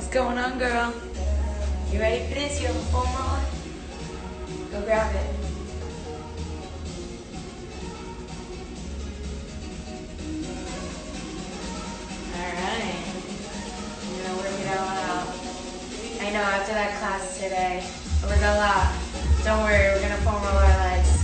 What's going on, girl? You ready for this? You have a foam roller? Go grab it. Alright. I'm gonna work it all out. I know, after that class today, I worked a lot. Don't worry, we're gonna foam roll our legs.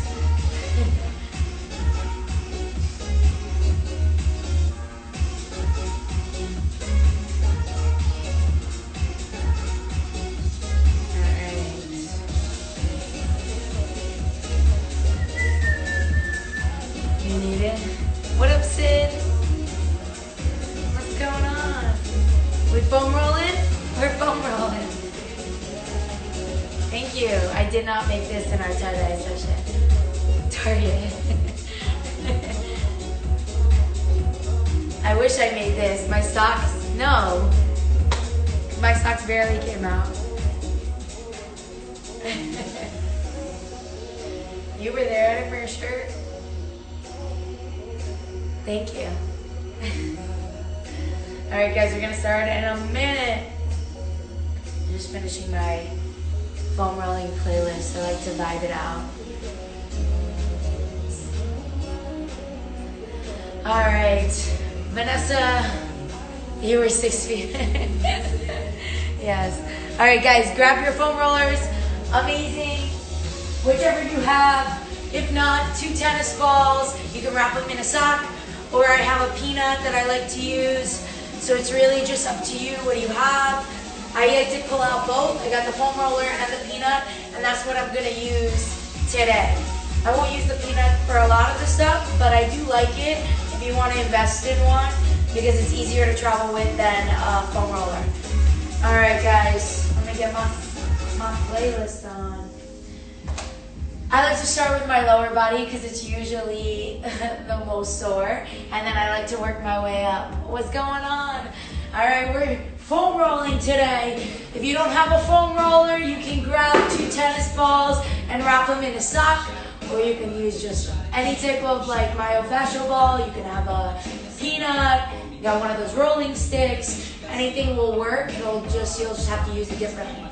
What up, Sid? What's going on? We foam rolling? We're foam rolling. Thank you. I did not make this in our tie-dye session. Target. I wish I made this. My socks, no. My socks barely came out. You were there for your shirt? Thank you. All right, guys, we're gonna start in a minute. I'm just finishing my foam rolling playlist. I like to vibe it out. All right, Vanessa, you were 6 feet. Yes. All right, guys, grab your foam rollers. Amazing. Whichever you have. If not, 2 tennis balls. You can wrap them in a sock. Or I have a peanut that I like to use. So it's really just up to you. What do you have? I like to pull out both. I got the foam roller and the peanut, and that's what I'm gonna use today. I won't use the peanut for a lot of the stuff, but I do like it if you want to invest in one because it's easier to travel with than a foam roller. All right, guys, let me get my playlist on. I like to start with my lower body because it's usually the most sore, and then I like to work my way up. What's going on? All right, we're foam rolling today. If you don't have a foam roller, you can grab 2 tennis balls and wrap them in a sock, or you can use just any type of like myofascial ball. You can have a peanut, you got one of those rolling sticks, anything will work. You'll just have to use it differently.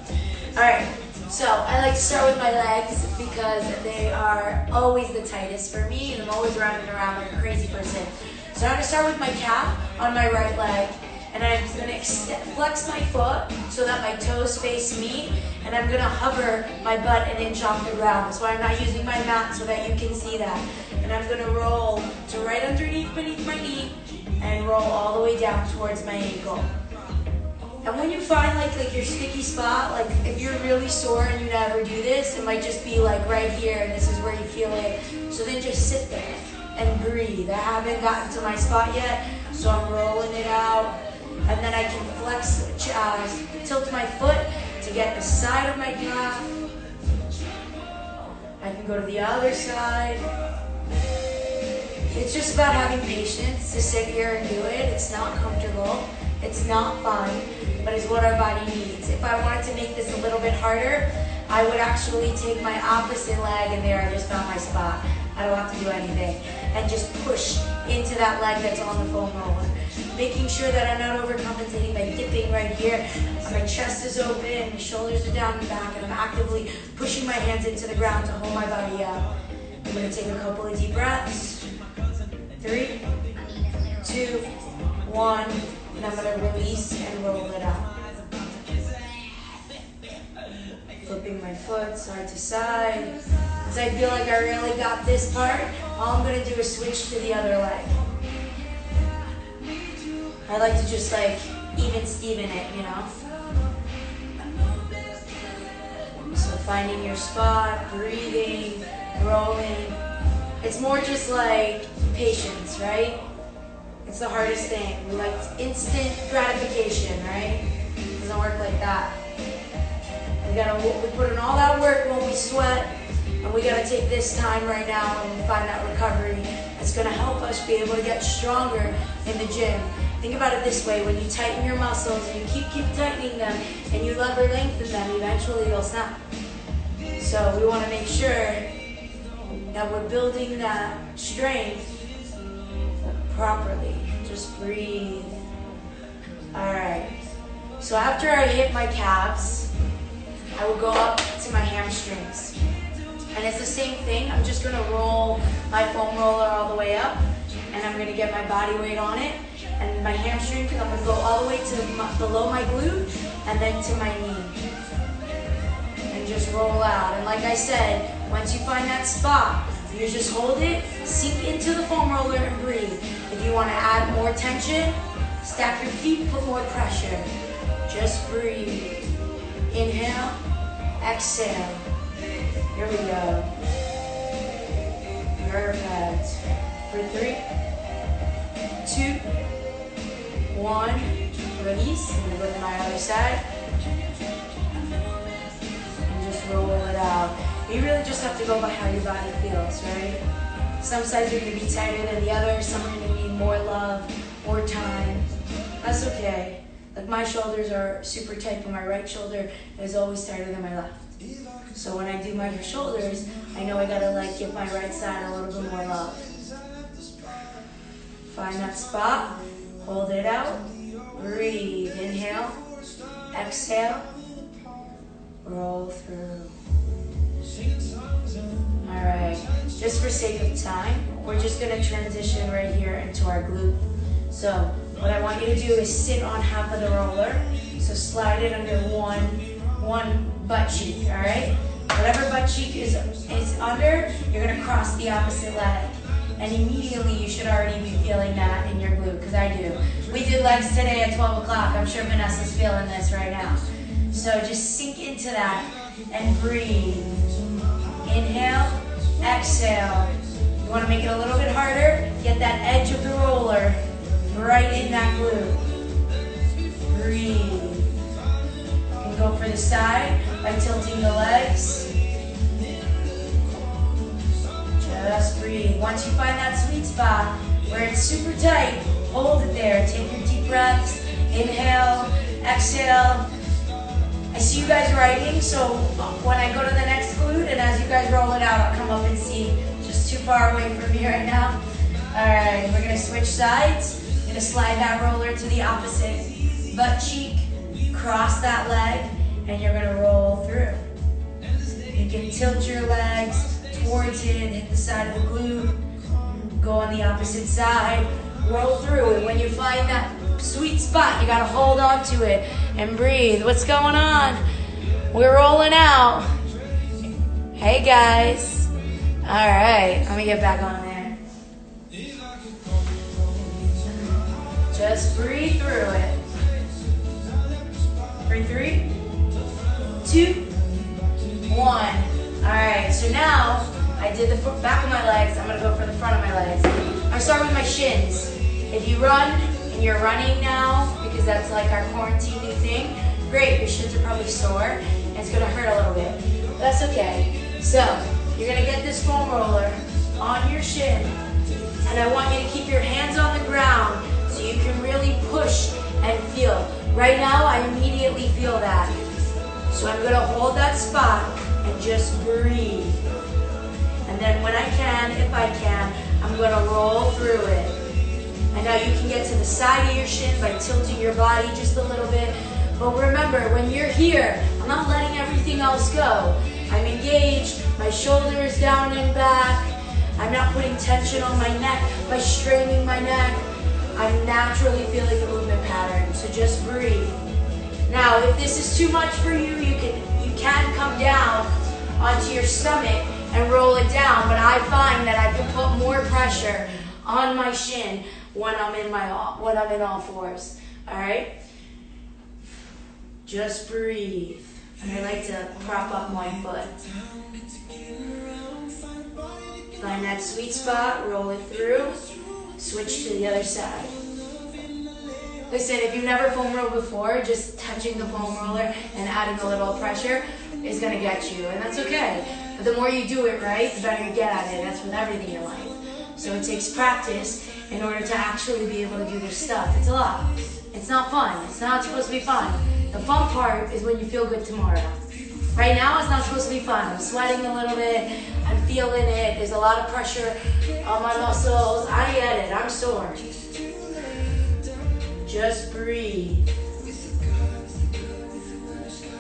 All right. So I like to start with my legs because they are always the tightest for me, and I'm always running around like a crazy person. So I'm going to start with my calf on my right leg, and I'm going to flex my foot so that my toes face me, and I'm going to hover my butt an inch off the ground. That's why I'm not using my mat so that you can see that. And I'm going to roll to right beneath my knee and roll all the way down towards my ankle. And when you find like your sticky spot, like if you're really sore and you never do this, it might just be like right here and this is where you feel it. So then just sit there and breathe. I haven't gotten to my spot yet, so I'm rolling it out. And then I can flex, tilt my foot to get the side of my calf. I can go to the other side. It's just about having patience to sit here and do it. It's not comfortable. It's not fun, but it's what our body needs. If I wanted to make this a little bit harder, I would actually take my opposite leg, and there I just found my spot. I don't have to do anything. And just push into that leg that's on the foam roller. Making sure that I'm not overcompensating by dipping right here. My chest is open, my shoulders are down and back, and I'm actively pushing my hands into the ground to hold my body up. I'm gonna take a couple of deep breaths. 3, 2, 1. And I'm going to release and roll it out. Flipping my foot side to side. As I feel like I really got this part, all I'm going to do is switch to the other leg. I like to just like even Steven it, you know? So finding your spot, breathing, rolling. It's more just like patience, right? It's the hardest thing. We like instant gratification, right? It doesn't work like that. We put in all that work when we sweat, and we gotta take this time right now and find that recovery. It's gonna help us be able to get stronger in the gym. Think about it this way: when you tighten your muscles and you keep tightening them, and you lever lengthen them, eventually they'll snap. So we want to make sure that we're building that strength properly. Just breathe. All right. So after I hit my calves, I will go up to my hamstrings. And it's the same thing. I'm just gonna roll my foam roller all the way up, and I'm gonna get my body weight on it. And my hamstring, I'm gonna go all the way to below my glute, and then to my knee. And just roll out. And like I said, once you find that spot, you just hold it, sink into the foam roller, and breathe. If you wanna add more tension, stack your feet, put more pressure. Just breathe. Inhale, exhale. Here we go. Perfect. For 3, 2, 1. Release. I'm gonna go to my other side. And just roll it out. You really just have to go by how your body feels, right? Some sides are gonna be tighter than the other. Some are gonna need more love, more time. That's okay. Like my shoulders are super tight, but my right shoulder is always tighter than my left. So when I do my shoulders, I know I gotta like give my right side a little bit more love. Find that spot, hold it out, breathe, inhale, exhale, roll through. All right, just for sake of time, we're just gonna transition right here into our glute. So what I want you to do is sit on half of the roller. So slide it under one butt cheek, all right? Whatever butt cheek is under, you're gonna cross the opposite leg. And immediately you should already be feeling that in your glute, because I do. We did legs today at 12 o'clock. I'm sure Vanessa's feeling this right now. So just sink into that and breathe. Inhale, exhale. You wanna make it a little bit harder, get that edge of the roller right in that glute. Breathe. Go for the side by tilting the legs. Just breathe. Once you find that sweet spot where it's super tight, hold it there. Take your deep breaths. Inhale, exhale. I see you guys writing, so when I go to the next glute and as you guys roll it out, I'll come up and see. Just too far away from me right now. All right, we're gonna switch sides. I'm gonna slide that roller to the opposite butt cheek. Cross that leg, and you're gonna roll through. You can tilt your legs towards it, hit the side of the glute, go on the opposite side, roll through. And when you find that sweet spot, you gotta hold on to it and breathe. What's going on? We're rolling out. Hey guys. All right, let me get back on there. Just breathe through it. For 3, 2, 1. All right, so now I did the back of my legs. I'm gonna go for the front of my legs. I'm gonna start with my shins. If you run and you're running now, because that's like our quarantine new thing, great, your shins are probably sore and it's gonna hurt a little bit. But that's okay. So you're gonna get this foam roller on your shin, and I want you to keep your hands on the ground so you can really push and feel. Right now, I immediately feel that. So I'm gonna hold that spot and just breathe. And then when I can, if I can, I'm gonna roll through it. And now you can get to the side of your shin by tilting your body just a little bit. But remember, when you're here, I'm not letting everything else go. I'm engaged, my shoulders down and back. I'm not putting tension on my neck by straining my neck. I'm naturally feeling the movement pattern, so just breathe. Now, if this is too much for you, you can come down onto your stomach and roll it down, but I find that I can put more pressure on my shin when I'm in all fours. All right? Just breathe. And I like to prop up my foot. Find that sweet spot, roll it through. Switch to the other side. Listen, if you've never foam rolled before, just touching the foam roller and adding a little pressure is gonna get you, and that's okay. But the more you do it right, the better you get at it. That's with everything in life. So it takes practice in order to actually be able to do this stuff. It's a lot. It's not fun. It's not supposed to be fun. The fun part is when you feel good tomorrow. Right now, it's not supposed to be fun. I'm sweating a little bit. I'm feeling it. There's a lot of pressure on my muscles. I get it. I'm sore. Just breathe.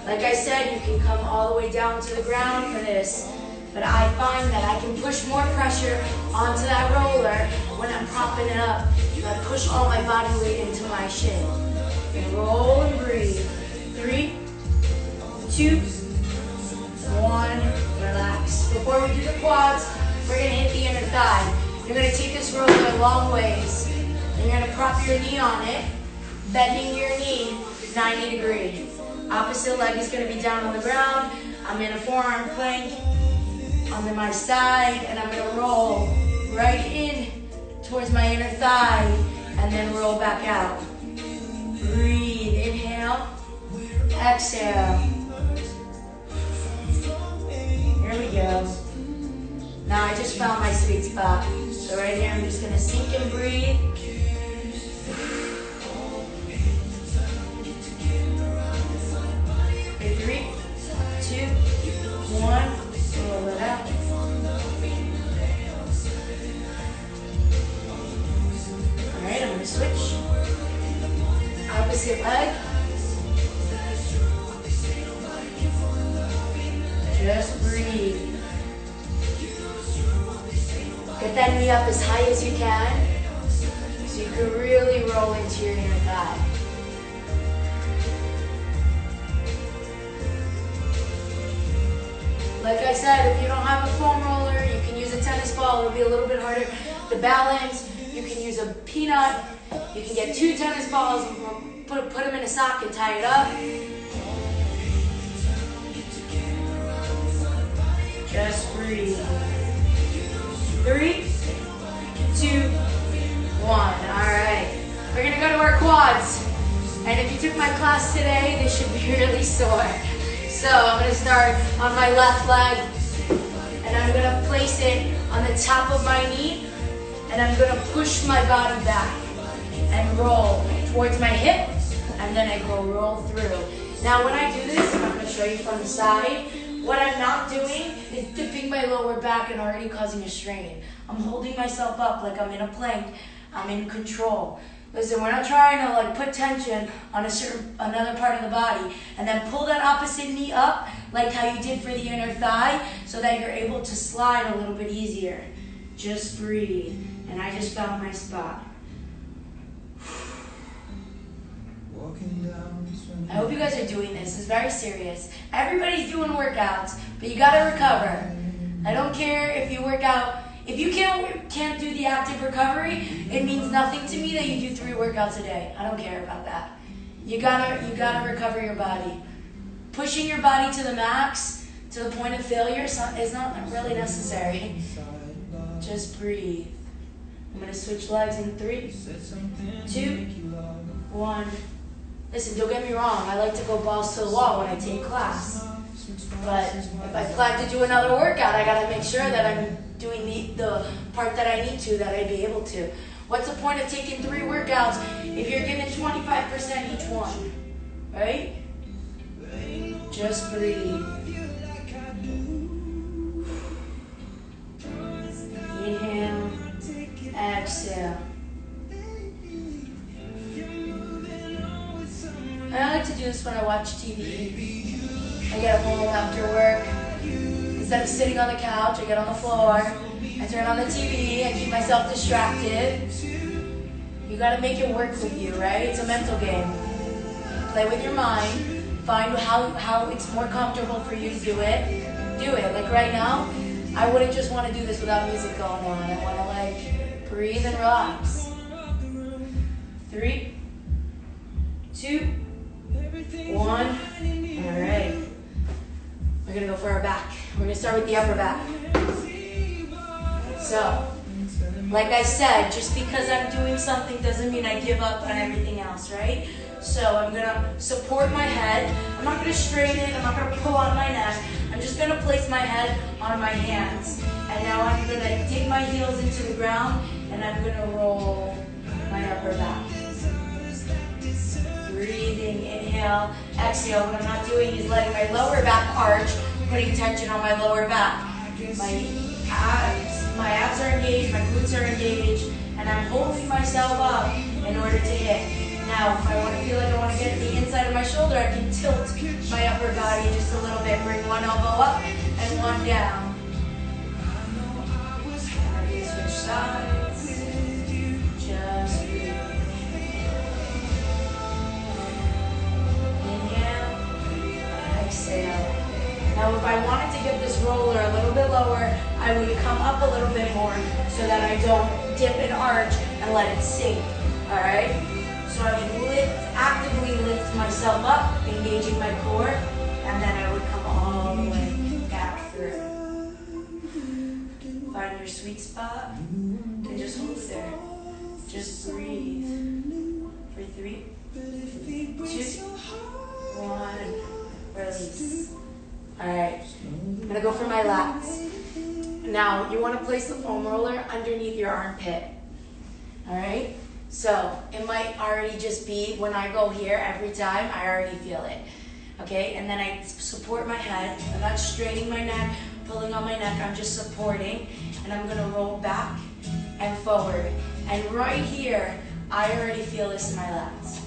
Like I said, you can come all the way down to the ground for this, but I find that I can push more pressure onto that roller when I'm propping it up. I push all my body weight into my shin. And roll and breathe. 3, 2, 1, relax. Before we do the quads, we're gonna hit the inner thigh. You're gonna take this roller a long ways. And you're gonna prop your knee on it, bending your knee 90 degrees. Opposite leg is gonna be down on the ground. I'm in a forearm plank on my side, and I'm gonna roll right in towards my inner thigh, and then roll back out. Breathe, inhale, exhale. Here we go. Now I just found my sweet spot. So right here, I'm just gonna sink and breathe. Okay, 3, 2, 1, roll it out. All right, I'm gonna switch. Opposite leg. Just breathe. Get that knee up as high as you can, so you can really roll into your inner thigh. Like I said, if you don't have a foam roller, you can use a tennis ball. It'll be a little bit harder to balance. You can use a peanut. You can get 2 tennis balls and put them in a sock and tie it up. Just breathe. 3, 2, 1. All right. We're gonna go to our quads. And if you took my class today, they should be really sore. So I'm gonna start on my left leg, and I'm gonna place it on the top of my knee, and I'm gonna push my body back and roll towards my hip, and then I go roll through. Now when I do this, I'm gonna show you from the side, what I'm not doing is dipping my lower back and already causing a strain. I'm holding myself up like I'm in a plank. I'm in control. Listen, we're not trying to like put tension on another part of the body, and then pull that opposite knee up like how you did for the inner thigh, so that you're able to slide a little bit easier. Just breathe. And I just found my spot. I hope you guys are doing this. It's very serious. Everybody's doing workouts, but you gotta recover. I don't care if you work out. If you can't do the active recovery, it means nothing to me that you do 3 workouts a day. I don't care about that. You gotta recover your body. Pushing your body to the max, to the point of failure, is not really necessary. Just breathe. I'm gonna switch legs in 3, 2, 1. Listen, don't get me wrong. I like to go balls to the wall when I take class. But if I plan to do another workout, I gotta make sure that I'm doing the part that I need to, that I'd be able to. What's the point of taking 3 workouts if you're getting 25% each one, right? Just breathe. Inhale, exhale. I like to do this when I watch TV. I get home after work. Instead of sitting on the couch, I get on the floor. I turn on the TV. I keep myself distracted. You gotta make it work with you, right? It's a mental game. Play with your mind. Find how it's more comfortable for you to do it. Do it. Like right now, I wouldn't just want to do this without music going on. I want to like breathe and relax. 3, 2, 1. All right. We're gonna go for our back. We're gonna start with the upper back. So, like I said, just because I'm doing something doesn't mean I give up on everything else, right? So I'm gonna support my head. I'm not gonna strain it. I'm not gonna pull on my neck. I'm just gonna place my head on my hands. And now I'm gonna take my heels into the ground, and I'm gonna roll my upper back. Breathing, inhale, exhale. What I'm not doing is letting my lower back arch, putting tension on my lower back. My abs are engaged, my glutes are engaged, and I'm holding myself up in order to hit. Now, if I want to feel like I want to get the inside of my shoulder, I can tilt my upper body just a little bit. Bring one elbow up and one down. Switch sides. Just breathe. Inhale. Exhale. Now if I wanted to get this roller a little bit lower, I would come up a little bit more so that I don't dip and arch and let it sink. Alright? So I would actively lift myself up, engaging my core, and then I would come all the way back through. Find your sweet spot and just hold it there. Just breathe. For 3, 2, 1, release. Alright, I'm going to go for my lats. Now, you want to place the foam roller underneath your armpit. Alright? So, it might already just be when I go here every time, I already feel it. Okay? And then I support my head. I'm not straining my neck, pulling on my neck. I'm just supporting. And I'm going to roll back and forward. And right here, I already feel this in my lats.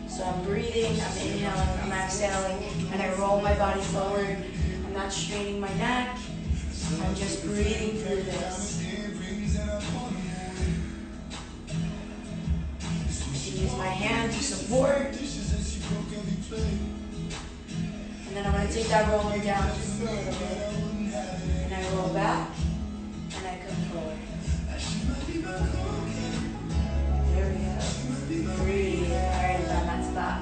So I'm breathing, I'm inhaling, I'm exhaling, and I roll my body forward. I'm not straining my neck. I'm just breathing through this. I use my hand to support. And then I'm going to take that roller down just a little bit. And I roll back, and I come forward. There we go. Breathe. Alright, on that spot.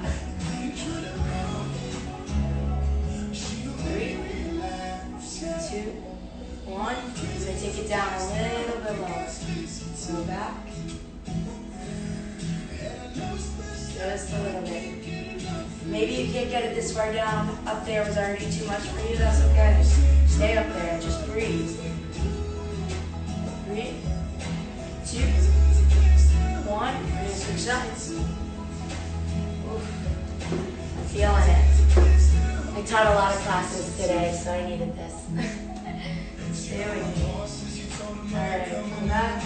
3, 2, 1. So take it down a little bit lower. Go back. Just a little bit. Maybe you can't get it this far down. Up there was already too much for you. That's okay. Stay up there. Just breathe. 3, 2, 1. We're going to switch sides. I'm feeling it. I taught a lot of classes today, so I needed this. Stay with me. Alright, come back.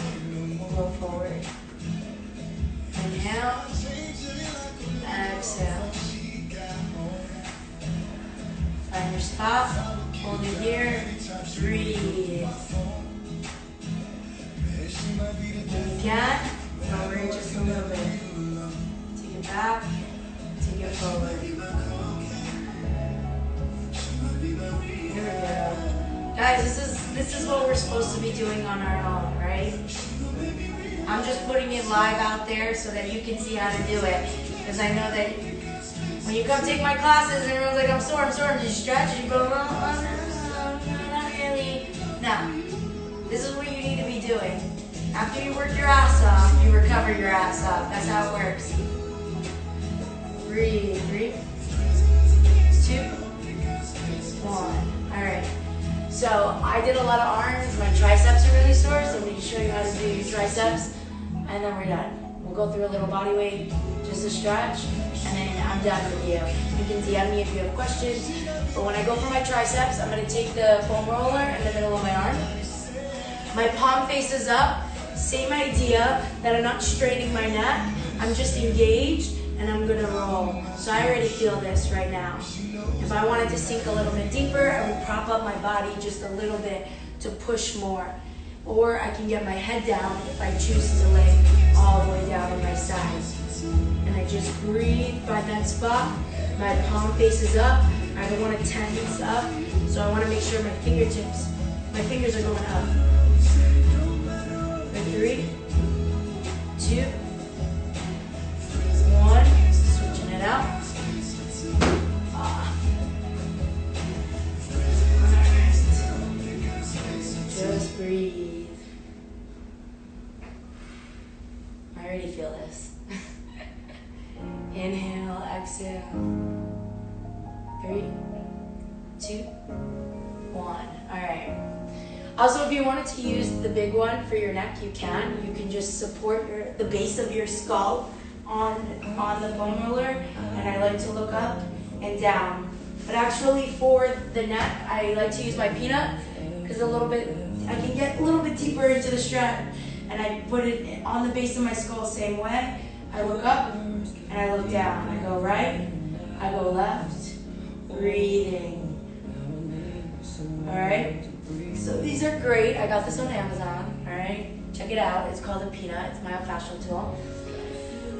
Roll forward. Inhale. Exhale. Find your spot. Hold it here. Breathe. When you can, lower it just a little bit. Take it back. Take it forward. Here we go. Guys, this is what we're supposed to be doing on our own, right? I'm just putting it live out there so that you can see how to do it. Because I know that when you come take my classes, everyone's like, I'm sore, you stretch, and you go, oh, no, not really. No, this is what you need to be doing. After you work your ass off, you recover your ass off. That's how it works. Breathe. 3, 2, 1. Alright. So I did a lot of arms. My triceps are really sore, so I'm going to show you how to do your triceps. And then we're done. We'll go through a little body weight, just a stretch, and then I'm done with you. You can DM me if you have questions. But when I go for my triceps, I'm going to take the foam roller in the middle of my arm. My palm faces up. Same idea that I'm not straining my neck. I'm just engaged and I'm gonna roll. So I already feel this right now. If I wanted to sink a little bit deeper, I would prop up my body just a little bit to push more. Or I can get my head down if I choose to lay all the way down on my side. And I just breathe, find that spot. My palm faces up. I don't want to tense up. So I want to make sure my fingers are going up. 3, 2, 1, switching it out. Just breathe. I already feel this. Inhale, exhale. 3, 2, 1. All right. Also, if you wanted to use the big one for your neck, you can. You can just support the base of your skull on the foam roller, and I like to look up and down. But actually, for the neck, I like to use my peanut because I can get a little bit deeper into the strap, and I put it on the base of my skull same way. I look up and I look down. I go right, I go left, breathing. All right, so these are great. I got this on Amazon, all right? Check it out. It's called a Peanut. It's myofascial tool.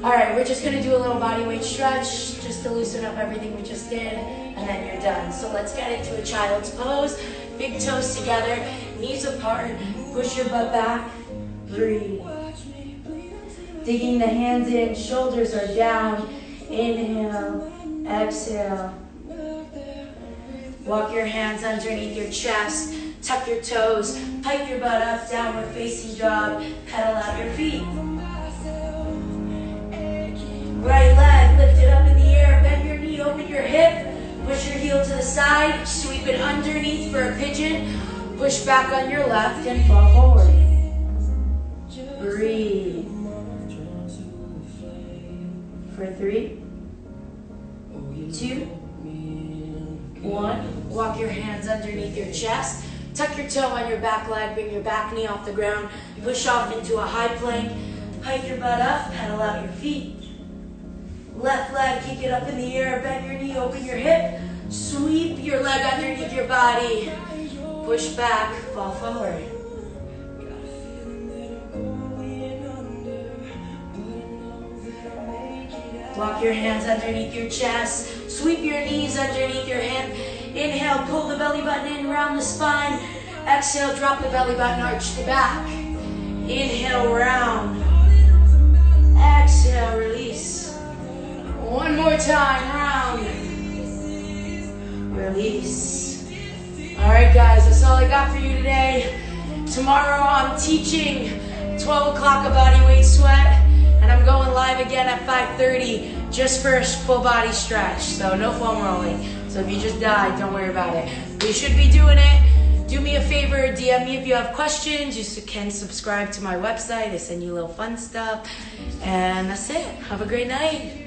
All right, we're just gonna do a little body weight stretch just to loosen up everything we just did, and then you're done. So let's get into a child's pose. Big toes together, knees apart, push your butt back, breathe. Digging the hands in, shoulders are down. Inhale, exhale. Walk your hands underneath your chest, tuck your toes, pike your butt up, downward facing dog, pedal out your feet. Right leg, lift it up in the air, bend your knee, open your hip, push your heel to the side, sweep it underneath for a pigeon, push back on your left and fall forward. Breathe. For 3, 2, 1. Walk your hands underneath your chest, tuck your toe on your back leg, bring your back knee off the ground, push off into a high plank, hike your butt up, pedal out your feet. Left leg, kick it up in the air, bend your knee, open your hip, sweep your leg underneath your body, push back, fall forward. Walk your hands underneath your chest, sweep your knees underneath your hip. Inhale, pull the belly button in around the spine. Exhale, drop the belly button, arch the back. Inhale, round. Exhale, release. One more time, round. Release. All right, guys, that's all I got for you today. Tomorrow I'm teaching 12 o'clock a body weight sweat, and I'm going live again at 5:30 just for a full body stretch, so no foam rolling. So if you just died, don't worry about it. We should be doing it. Do me a favor, DM me if you have questions. You can subscribe to my website. I send you a little fun stuff. And that's it. Have a great night.